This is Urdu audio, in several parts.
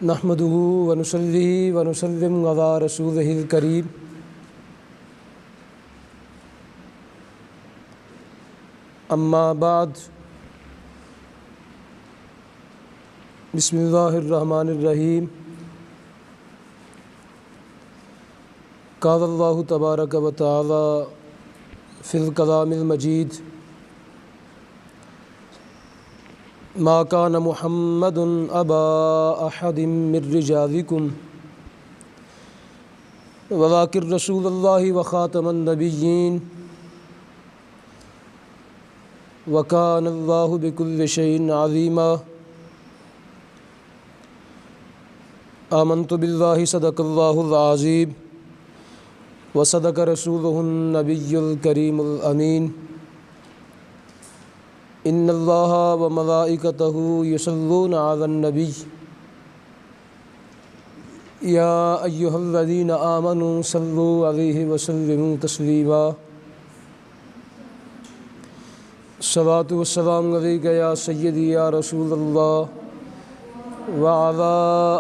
نحمده ونصلي ونسلم على رسوله الكريم اما بعد بسم اللہ الرحمن الرحیم قال اللہ تبارک و تعالی فی الکلام المجید ما كان محمد ابا احد من رجالکم ولكن رسول اللہ وخاتم النبیین وكان اللہ بكل شيء عليما آمنت باللہ صدق اللہ العظیم وصدق رسولہ النبی الکریم الامین ان اللہ وملائکتہ یصلون علی النبی یا ایہا الذین آمنوا صلوا علیہ وسلموا تسلیما الصلاۃ والسلام علیک یا سیدی یا رسول اللہ وعلی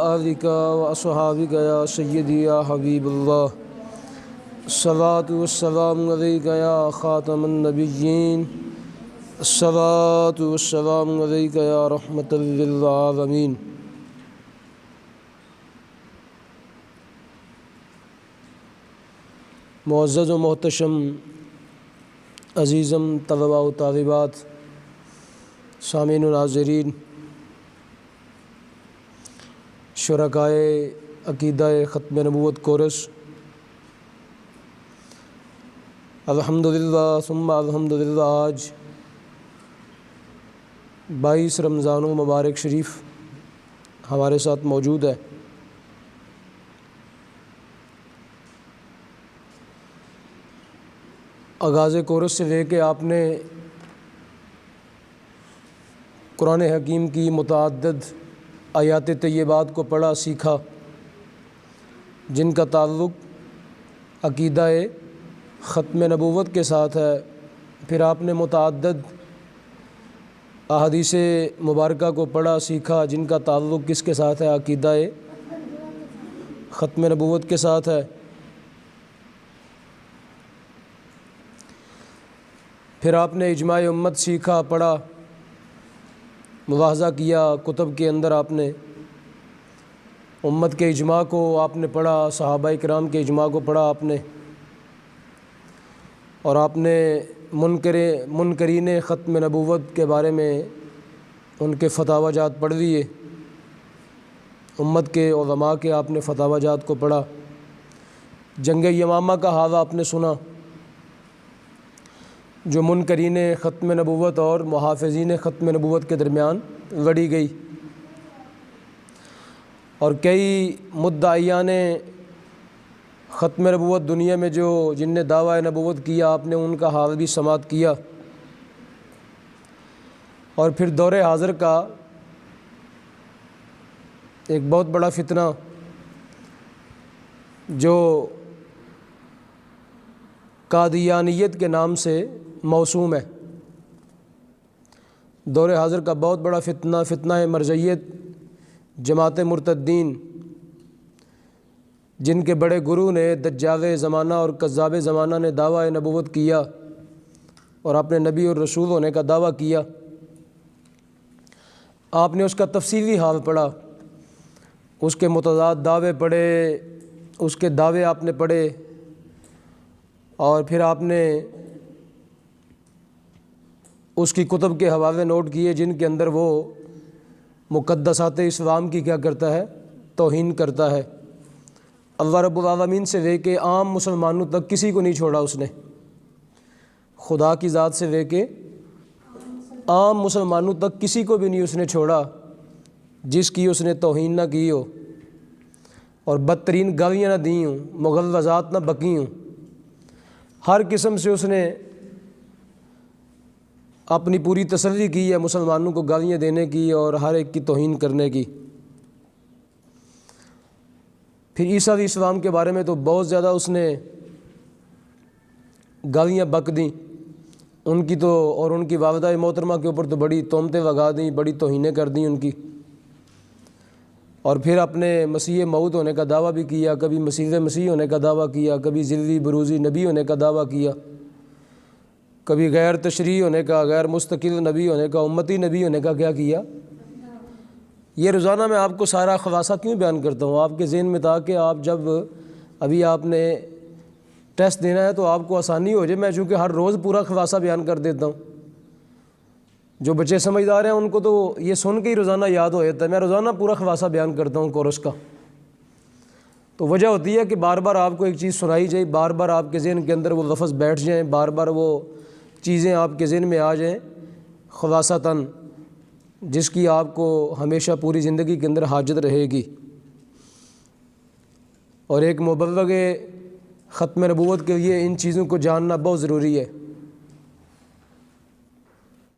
آلک واصحابک یا سیدی یا حبیب اللہ الصلاۃ والسلام علیک یا خاتم النبیین الصلاۃ والسلام علیک یا رحمۃ للعالمین معزز و محتشم عزیزم طلباء و طالبات سامعین و ناظرین شرکائے عقیدہ ختم نبوت کورس الحمدللہ ثم الحمدللہ آج 22 رمضان المبارک شریف ہمارے ساتھ موجود ہے۔ آغاز کورس سے لے کے آپ نے قرآن حکیم کی متعدد آیات طیبات کو پڑھا سیکھا، جن کا تعلق عقیدہ ختم نبوت کے ساتھ ہے۔ پھر آپ نے متعدد احادیث مبارکہ کو پڑھا سیکھا، جن کا تعلق کس کے ساتھ ہے؟ عقیدہ ختم نبوت کے ساتھ ہے۔ پھر آپ نے اجماع امت سیکھا، پڑھا، ملاحظہ کیا، کتب کے اندر آپ نے امت کے اجماع کو آپ نے پڑھا، صحابہ کرام کے اجماع کو پڑھا آپ نے، اور آپ نے منکرین ختم نبوت کے بارے میں ان کے فتاوی جات پڑھ لیے، امت کے علماء کے آپ نے فتاوی جات کو پڑھا۔ جنگ یمامہ کا حال آپ نے سنا، جو منکرین ختم نبوت اور محافظین ختم نبوت کے درمیان لڑی گئی، اور کئی مدعیان ختم نبوت دنیا میں جن نے دعویٰ نبوت کیا، آپ نے ان کا حال بھی سماعت کیا۔ اور پھر دور حاضر کا ایک بہت بڑا فتنہ جو قادیانیت کے نام سے موسوم ہے، دور حاضر کا بہت بڑا فتنہ مرجعیت، جماعت مرتدین، جن کے بڑے گرو نے دجال زمانہ اور کذاب زمانہ نے دعویٰ نبوت کیا اور اپنے نبی اور رسول ہونے کا دعویٰ کیا۔ آپ نے اس کا تفصیلی حال پڑھا، اس کے متضاد دعوے پڑھے، اس کے دعوے آپ نے پڑھے، اور پھر آپ نے اس کی کتب کے حوالے نوٹ کیے، جن کے اندر وہ مقدسات اسلام کی کیا کرتا ہے؟ توہین کرتا ہے۔ اللہ رب العالمین سے لے کے عام مسلمانوں تک کسی کو نہیں چھوڑا اس نے، خدا کی ذات سے لے کے عام مسلمانوں تک کسی کو بھی نہیں اس نے چھوڑا جس کی اس نے توہین نہ کی ہو، اور بدترین گالیاں نہ دی ہوں، مغلظات نہ بکی ہوں۔ ہر قسم سے اس نے اپنی پوری تسلی کی ہے مسلمانوں کو گالیاں دینے کی اور ہر ایک کی توہین کرنے کی۔ پھر عیسیٰ علیہ السلام کے بارے میں تو بہت زیادہ اس نے گالیاں بک دیں، ان کی تو، اور ان کی والدہ محترمہ کے اوپر تو بڑی تہمتیں لگا دیں، بڑی توہینیں کر دیں ان کی۔ اور پھر اپنے مسیح موعود ہونے کا دعویٰ بھی کیا، کبھی مسیح ہونے کا دعویٰ کیا، کبھی ذلی بروزی نبی ہونے کا دعویٰ کیا، کبھی غیر تشریعی ہونے کا، غیر مستقل نبی ہونے کا، امتی نبی ہونے کا کیا۔ یہ روزانہ میں آپ کو سارا خلاصہ کیوں بیان کرتا ہوں؟ آپ کے ذہن میں تھا کہ آپ جب ابھی آپ نے ٹیسٹ دینا ہے تو آپ کو آسانی ہو جائے، میں چونکہ ہر روز پورا خلاصہ بیان کر دیتا ہوں۔ جو بچے سمجھدار ہیں ان کو تو یہ سن کے ہی روزانہ یاد ہو جاتا ہے، میں روزانہ پورا خلاصہ بیان کرتا ہوں کورس کا۔ تو وجہ ہوتی ہے کہ بار بار آپ کو ایک چیز سنائی جائے، بار بار آپ کے ذہن کے اندر وہ لفظ بیٹھ جائیں، بار بار وہ چیزیں آپ کے ذہن میں آ جائیں خلاصتاً، جس کی آپ کو ہمیشہ پوری زندگی کے اندر حاجت رہے گی۔ اور ایک مبلغ ختم نبوت کے لیے ان چیزوں کو جاننا بہت ضروری ہے۔